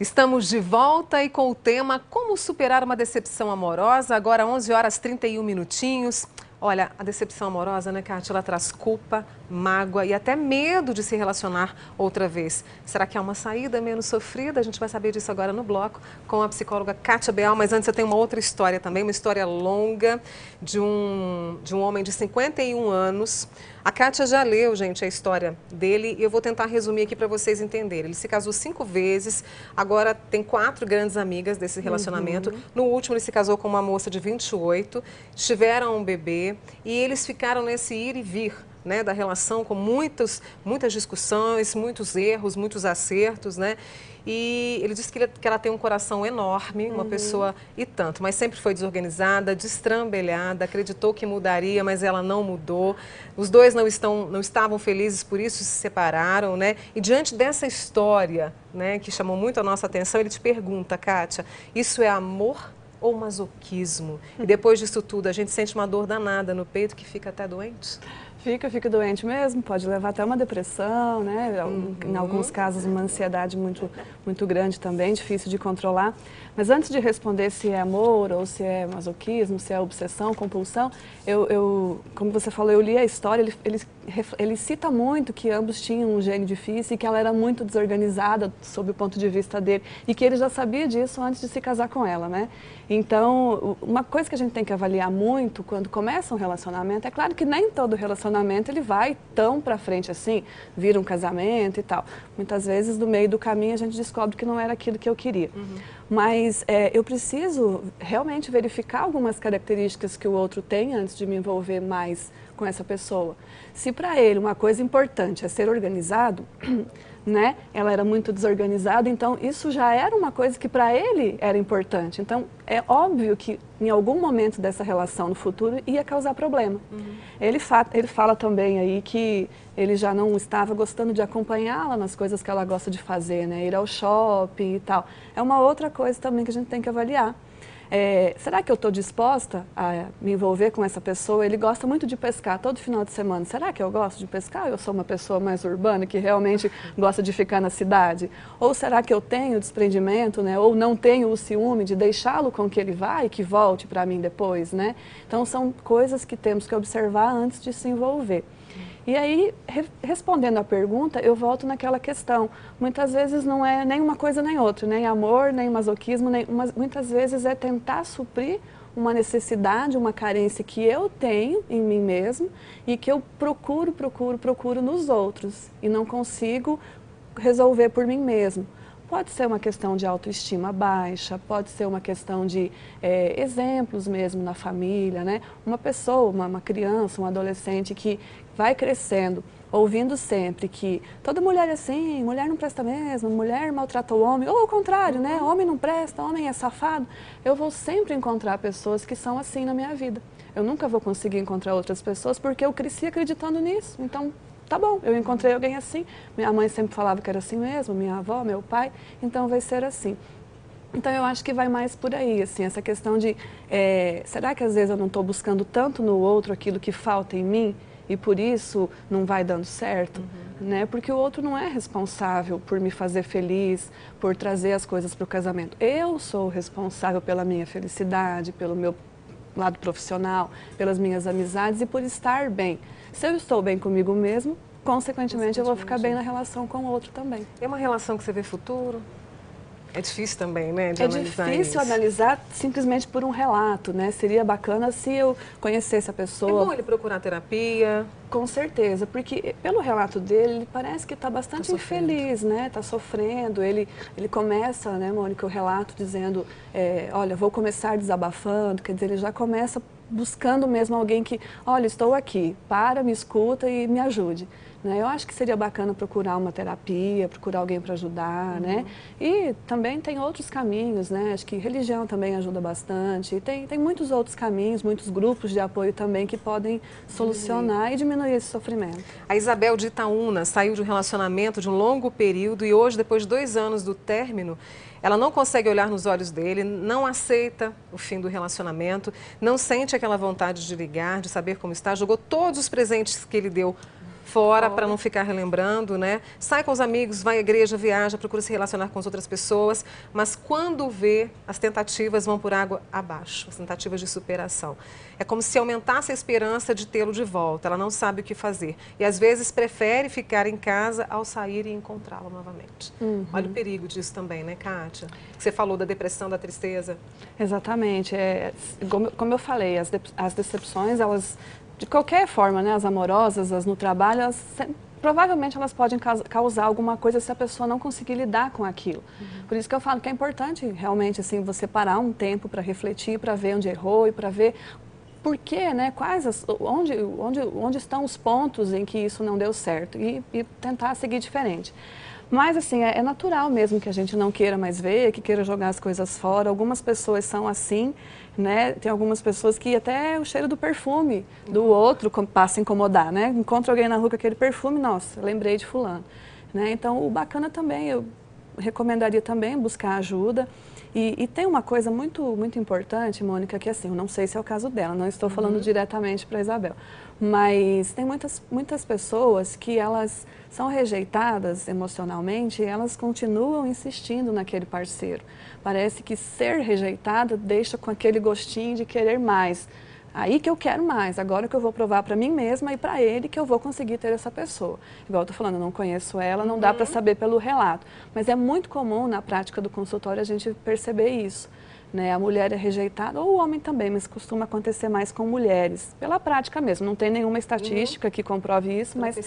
Estamos de volta e com o tema Como superar uma decepção amorosa, agora 11 horas 31 minutinhos. Olha, a decepção amorosa, né, Kátia, ela traz culpa, mágoa e até medo de se relacionar outra vez. Será que há uma saída menos sofrida? A gente vai saber disso agora no bloco com a psicóloga Kátia Beal, mas antes eu tenho uma outra história também, uma história longa de um homem de 51 anos. A Kátia já leu, gente, a história dele e eu vou tentar resumir aqui para vocês entenderem. Ele se casou 5 vezes, agora tem 4 grandes amigas desse relacionamento. No último ele se casou com uma moça de 28, tiveram um bebê e eles ficaram nesse ir e vir, né, da relação com muitas discussões, muitos erros, muitos acertos, né? E ele disse que ela tem um coração enorme, uma pessoa e tanto, mas sempre foi desorganizada, destrambelhada, acreditou que mudaria, mas ela não mudou. Os dois não estavam felizes, por isso se separaram, né? E diante dessa história, né, que chamou muito a nossa atenção, ele te pergunta, Kátia, isso é amor ou masoquismo? E depois disso tudo, a gente sente uma dor danada no peito que fica até doente? Fica doente mesmo, pode levar até uma depressão, né? Em alguns casos uma ansiedade muito grande também, difícil de controlar. Mas antes de responder se é amor ou se é masoquismo, se é obsessão, compulsão, como você falou, eu li a história, ele cita muito que ambos tinham um gênio difícil e que ela era muito desorganizada sob o ponto de vista dele e que ele já sabia disso antes de se casar com ela, né? Então, uma coisa que a gente tem que avaliar muito quando começa um relacionamento, é claro que nem todo relacionamento ele vai tão pra frente assim, vira um casamento e tal. Muitas vezes, no meio do caminho, a gente descobre que não era aquilo que eu queria. Mas eu preciso realmente verificar algumas características que o outro tem antes de me envolver mais com essa pessoa. Se para ele uma coisa importante é ser organizado, né? Ela era muito desorganizada, então isso já era uma coisa que para ele era importante. Então é óbvio que em algum momento dessa relação no futuro ia causar problema. Ele fala também aí que ele já não estava gostando de acompanhá-la nas coisas que ela gosta de fazer, né? Ir ao shopping e tal. É uma outra coisa também que a gente tem que avaliar. Será que eu estou disposta a me envolver com essa pessoa? Ele gosta muito de pescar todo final de semana. Será que eu gosto de pescar ou eu sou uma pessoa mais urbana que realmente gosta de ficar na cidade? Ou será que eu tenho desprendimento, né? Ou não tenho o ciúme de deixá-lo com que ele vá e que volte para mim depois, né? Então são coisas que temos que observar antes de se envolver. E aí, respondendo à pergunta, eu volto naquela questão. Muitas vezes não é nem uma coisa nem outra, nem amor, nem masoquismo, muitas vezes é tentar suprir uma necessidade, uma carência que eu tenho em mim mesmo e que eu procuro nos outros e não consigo resolver por mim mesmo. Pode ser uma questão de autoestima baixa, pode ser uma questão de exemplos mesmo na família, né? Uma pessoa, uma criança, um adolescente que vai crescendo, ouvindo sempre que toda mulher é assim, mulher não presta mesmo, mulher maltrata o homem, ou ao contrário, né? Homem não presta, homem é safado. Eu vou sempre encontrar pessoas que são assim na minha vida. Eu nunca vou conseguir encontrar outras pessoas porque eu cresci acreditando nisso. Então, tá bom, eu encontrei alguém assim, minha mãe sempre falava que era assim mesmo, minha avó, meu pai, então vai ser assim. Então eu acho que vai mais por aí, assim, essa questão de, será que às vezes eu não estou buscando tanto no outro aquilo que falta em mim e por isso não vai dando certo? Né? Porque o outro não é responsável por me fazer feliz, por trazer as coisas para o casamento. Eu sou responsável pela minha felicidade, pelo meu lado profissional, pelas minhas amizades e por estar bem. Se eu estou bem comigo mesmo, consequentemente eu vou ficar bem na relação com o outro também. É uma relação que você vê futuro? É difícil também, né, de É analisar difícil isso. Analisar simplesmente por um relato, né? Seria bacana se eu conhecesse a pessoa. É bom ele procurar terapia? Com certeza, porque pelo relato dele, ele parece que está bastante infeliz, né? Está sofrendo. Ele começa, né, Mônica, o relato dizendo, olha, vou começar desabafando, quer dizer, ele já começa buscando mesmo alguém que, olha, estou aqui, me escuta e me ajude. Né? Eu acho que seria bacana procurar uma terapia, procurar alguém para ajudar, né? E também tem outros caminhos, né? Acho que religião também ajuda bastante. Tem muitos outros caminhos, muitos grupos de apoio também que podem solucionar e diminuir esse sofrimento. A Isabel de Itaúna saiu de um relacionamento de um longo período e hoje, depois de 2 anos do término, ela não consegue olhar nos olhos dele, não aceita o fim do relacionamento, não sente aquela vontade de ligar, de saber como está, jogou todos os presentes que ele deu fora para não ficar relembrando, né? Sai com os amigos, vai à igreja, viaja, procura se relacionar com as outras pessoas, mas quando vê, as tentativas vão por água abaixo, as tentativas de superação. É como se aumentasse a esperança de tê-lo de volta, ela não sabe o que fazer. E às vezes prefere ficar em casa ao sair e encontrá-lo novamente. Olha o perigo disso também, né, Kátia? Você falou da depressão, da tristeza. Exatamente. Como eu falei, as decepções, elas, de qualquer forma, né, as amorosas, as no trabalho, provavelmente elas podem causar alguma coisa se a pessoa não conseguir lidar com aquilo. Por isso que eu falo que é importante realmente assim, você parar um tempo para refletir, para ver onde errou e para ver por quê, né, onde estão os pontos em que isso não deu certo e tentar seguir diferente. Mas, assim, é natural mesmo que a gente não queira mais ver, que queira jogar as coisas fora. Algumas pessoas são assim, né? Tem algumas pessoas que até o cheiro do perfume do outro passa a incomodar, né? Encontra alguém na rua com aquele perfume, nossa, lembrei de fulano. Né? Então, o bacana também, eu recomendaria também buscar ajuda. E tem uma coisa muito importante, Mônica, que assim, eu não sei se é o caso dela, não estou falando diretamente para a Isabel, mas tem muitas pessoas que elas são rejeitadas emocionalmente e elas continuam insistindo naquele parceiro. Parece que ser rejeitada deixa com aquele gostinho de querer mais. Aí que eu quero mais, agora que eu vou provar para mim mesma e para ele que eu vou conseguir ter essa pessoa. Igual eu estou falando, eu não conheço ela, não dá para saber pelo relato. Mas é muito comum na prática do consultório a gente perceber isso. Né? A mulher é rejeitada, ou o homem também, mas costuma acontecer mais com mulheres. Pela prática mesmo, não tem nenhuma estatística que comprove isso, mas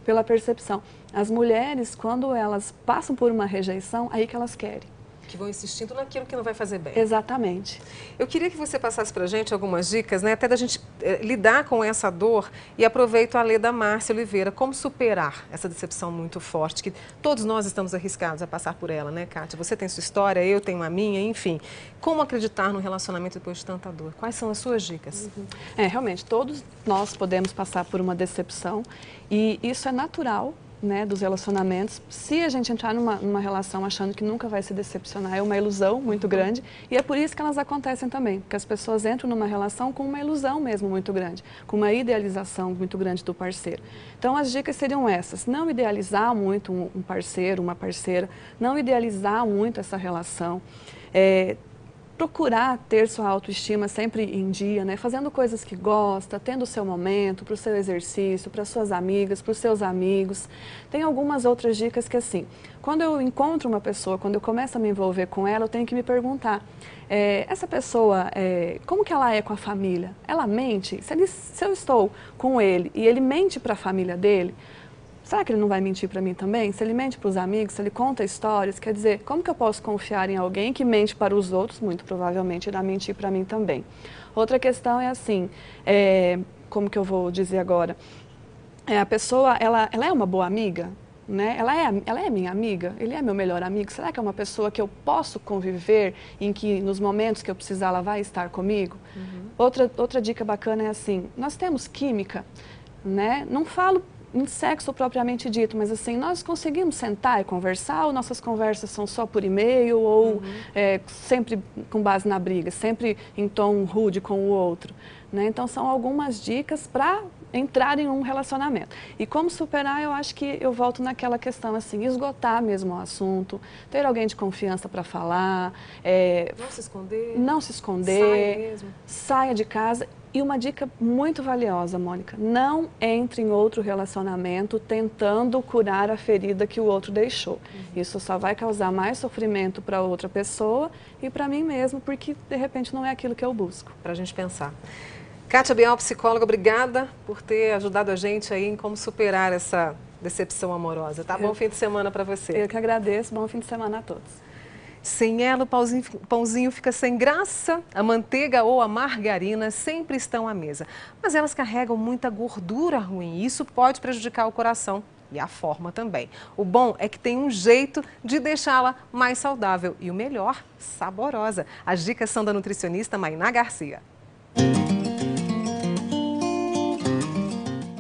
pela percepção. As mulheres, quando elas passam por uma rejeição, aí que elas querem. Que vão insistindo naquilo que não vai fazer bem. Exatamente. Eu queria que você passasse para a gente algumas dicas, né, até da gente lidar com essa dor, e aproveito a ler da Márcia Oliveira, como superar essa decepção muito forte, que todos nós estamos arriscados a passar por ela, né, Kátia? Você tem sua história, eu tenho a minha, enfim. Como acreditar no relacionamento depois de tanta dor? Quais são as suas dicas? Realmente, todos nós podemos passar por uma decepção e isso é natural. Né, dos relacionamentos, se a gente entrar numa relação achando que nunca vai se decepcionar, é uma ilusão muito grande e é por isso que elas acontecem também, porque as pessoas entram numa relação com uma ilusão mesmo muito grande, com uma idealização muito grande do parceiro. Então as dicas seriam essas, não idealizar muito um parceiro, uma parceira, não idealizar muito essa relação, procurar ter sua autoestima sempre em dia, né? Fazendo coisas que gosta, tendo o seu momento, para o seu exercício, para suas amigas, para os seus amigos. Tem algumas outras dicas que assim, quando eu encontro uma pessoa, quando eu começo a me envolver com ela, eu tenho que me perguntar, essa pessoa, como que ela é com a família? Ela mente? Se eu estou com ele e ele mente para a família dele, será que ele não vai mentir para mim também? Se ele mente para os amigos, se ele conta histórias, quer dizer, como que eu posso confiar em alguém que mente para os outros? Muito provavelmente irá mentir para mim também. Outra questão é assim, como que eu vou dizer agora? A pessoa, ela é uma boa amiga? Né? Ela é minha amiga? Ele é meu melhor amigo? Será que é uma pessoa que eu posso conviver, em que nos momentos que eu precisar ela vai estar comigo? Outra dica bacana é assim, nós temos química, né? Não falo em sexo propriamente dito, mas assim, nós conseguimos sentar e conversar ou nossas conversas são só por e-mail ou sempre com base na briga, sempre em tom rude com o outro, né? Então são algumas dicas para entrar em um relacionamento. E como superar, eu acho que eu volto naquela questão assim, esgotar mesmo o assunto, ter alguém de confiança para falar. Não se esconder. Saia de casa. E uma dica muito valiosa, Mônica, não entre em outro relacionamento tentando curar a ferida que o outro deixou. Isso só vai causar mais sofrimento para outra pessoa e para mim mesmo, porque de repente não é aquilo que eu busco. Para a gente pensar. Kátia Bial, psicóloga, obrigada por ter ajudado a gente aí em como superar essa decepção amorosa, tá? Bom fim de semana para você. Eu que agradeço, bom fim de semana a todos. Sem ela, o pãozinho fica sem graça. A manteiga ou a margarina sempre estão à mesa. Mas elas carregam muita gordura ruim e isso pode prejudicar o coração e a forma também. O bom é que tem um jeito de deixá-la mais saudável e o melhor, saborosa. As dicas são da nutricionista Mayná Garcia.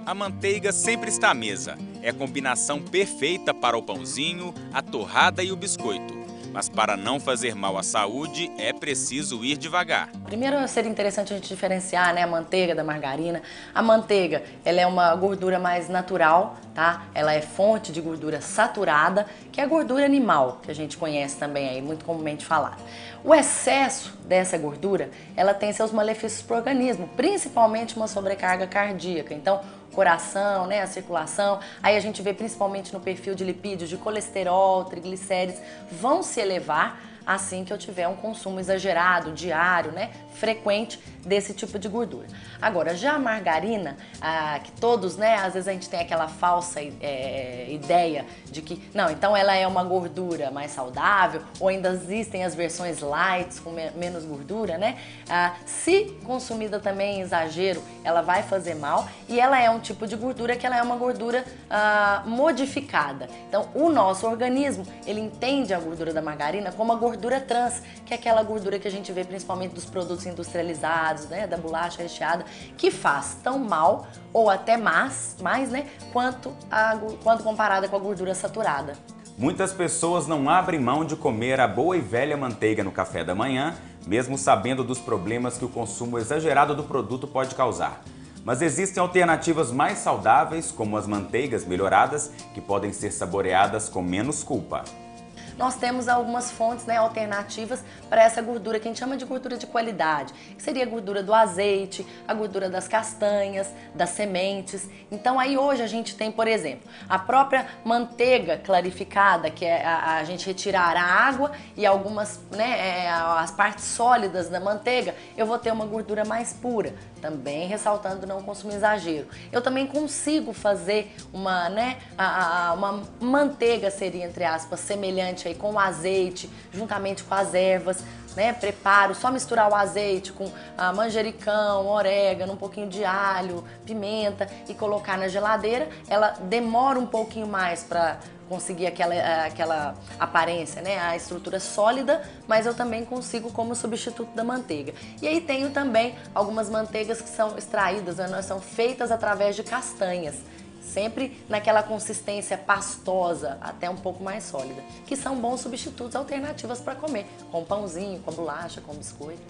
A manteiga sempre está à mesa. É a combinação perfeita para o pãozinho, a torrada e o biscoito. Mas para não fazer mal à saúde, é preciso ir devagar. Primeiro seria interessante a gente diferenciar, né, a manteiga da margarina. A manteiga, ela é uma gordura mais natural, tá? Ela é fonte de gordura saturada, que é a gordura animal, que a gente conhece também aí, muito comumente falada. O excesso dessa gordura, ela tem seus malefícios para o organismo, principalmente uma sobrecarga cardíaca. Então, coração, né, a circulação, aí a gente vê principalmente no perfil de lipídios, de colesterol, triglicérides, vão se elevar assim que eu tiver um consumo exagerado, diário, né, frequente desse tipo de gordura. Agora, já a margarina, que todos, né, às vezes a gente tem aquela falsa ideia de que, não, então ela é uma gordura mais saudável, ou ainda existem as versões light com menos gordura, né? Se consumida também em exagero, ela vai fazer mal, e ela é um tipo de gordura que ela é uma gordura modificada. Então, o nosso organismo, ele entende a gordura da margarina como a gordura trans, que é aquela gordura que a gente vê principalmente dos produtos industrializados, né, da bolacha recheada, que faz tão mal ou até mais, né, quanto comparada com a gordura saturada. Muitas pessoas não abrem mão de comer a boa e velha manteiga no café da manhã, mesmo sabendo dos problemas que o consumo exagerado do produto pode causar. Mas existem alternativas mais saudáveis, como as manteigas melhoradas, que podem ser saboreadas com menos culpa. Nós temos algumas fontes, né, alternativas para essa gordura que a gente chama de gordura de qualidade, que seria a gordura do azeite, a gordura das castanhas, das sementes. Então aí hoje a gente tem, por exemplo, a própria manteiga clarificada, que é a gente retirar a água e algumas, né, as partes sólidas da manteiga, eu vou ter uma gordura mais pura, também ressaltando não consumir exagero. Eu também consigo fazer uma, né, uma manteiga, seria entre aspas, semelhante aí com o azeite, juntamente com as ervas, né? Preparo, só misturar o azeite com manjericão, orégano, um pouquinho de alho, pimenta e colocar na geladeira. Ela demora um pouquinho mais para conseguir aquela aparência, né? A estrutura sólida, mas eu também consigo como substituto da manteiga. E aí tenho também algumas manteigas que são extraídas, né? São feitas através de castanhas, sempre naquela consistência pastosa, até um pouco mais sólida, que são bons substitutos, alternativas para comer, com pãozinho, com bolacha, com biscoito.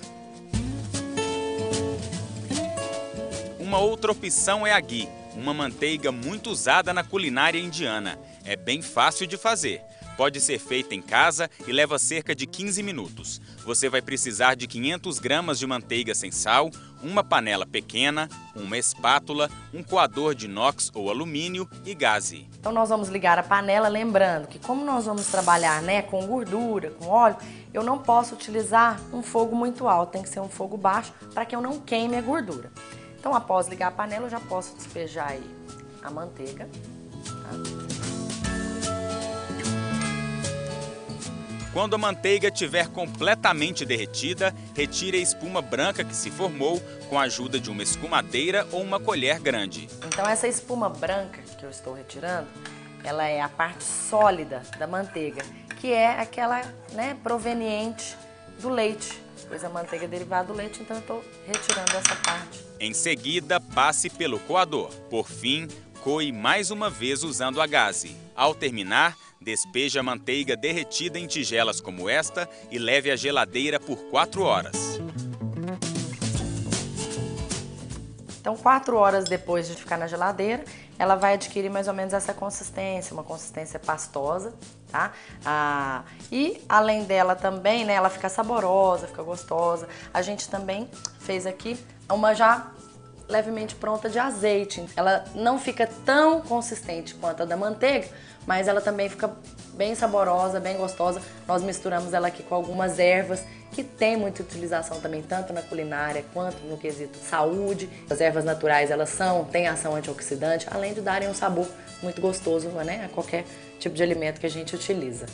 Uma outra opção é a ghee, uma manteiga muito usada na culinária indiana. É bem fácil de fazer. Pode ser feita em casa e leva cerca de 15 minutos. Você vai precisar de 500 gramas de manteiga sem sal, uma panela pequena, uma espátula, um coador de inox ou alumínio e gaze. Então nós vamos ligar a panela, lembrando que como nós vamos trabalhar, né, com gordura, com óleo, eu não posso utilizar um fogo muito alto, tem que ser um fogo baixo para que eu não queime a gordura. Então após ligar a panela eu já posso despejar aí a manteiga. Tá? Quando a manteiga estiver completamente derretida, retire a espuma branca que se formou com a ajuda de uma escumadeira ou uma colher grande. Então essa espuma branca que eu estou retirando, ela é a parte sólida da manteiga, que é aquela, né, proveniente do leite, pois a manteiga é derivada do leite, então eu estou retirando essa parte. Em seguida, passe pelo coador. Por fim, coe mais uma vez usando a gaze. Ao terminar, despeje a manteiga derretida em tigelas como esta e leve à geladeira por 4 horas. Então, 4 horas depois de ficar na geladeira, ela vai adquirir mais ou menos essa consistência, uma consistência pastosa, tá? E além dela também, né, ela fica saborosa, fica gostosa. A gente também fez aqui uma já levemente pronta de azeite. Ela não fica tão consistente quanto a da manteiga, mas ela também fica bem saborosa, bem gostosa. Nós misturamos ela aqui com algumas ervas que tem muita utilização também, tanto na culinária quanto no quesito saúde. As ervas naturais, elas têm ação antioxidante, além de darem um sabor muito gostoso, né, a qualquer tipo de alimento que a gente utiliza.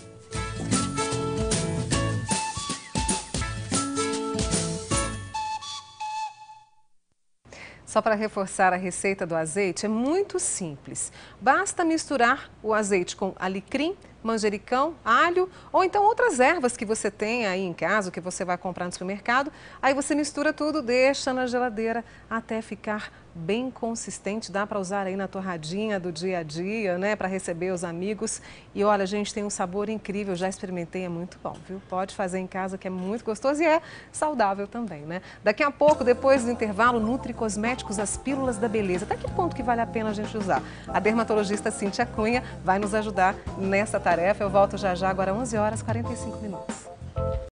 Só para reforçar a receita do azeite, é muito simples. Basta misturar o azeite com alecrim, manjericão, alho ou então outras ervas que você tem aí em casa, que você vai comprar no supermercado. Aí você mistura tudo, deixa na geladeira até ficar bem consistente, dá para usar aí na torradinha do dia a dia, né, para receber os amigos. E olha, gente, tem um sabor incrível, já experimentei, é muito bom, viu? Pode fazer em casa que é muito gostoso e é saudável também, né? Daqui a pouco, depois do intervalo, Nutri Cosméticos, as pílulas da beleza. Até que ponto que vale a pena a gente usar? A dermatologista Cíntia Cunha vai nos ajudar nessa tarefa. Eu volto já já, agora 11h45.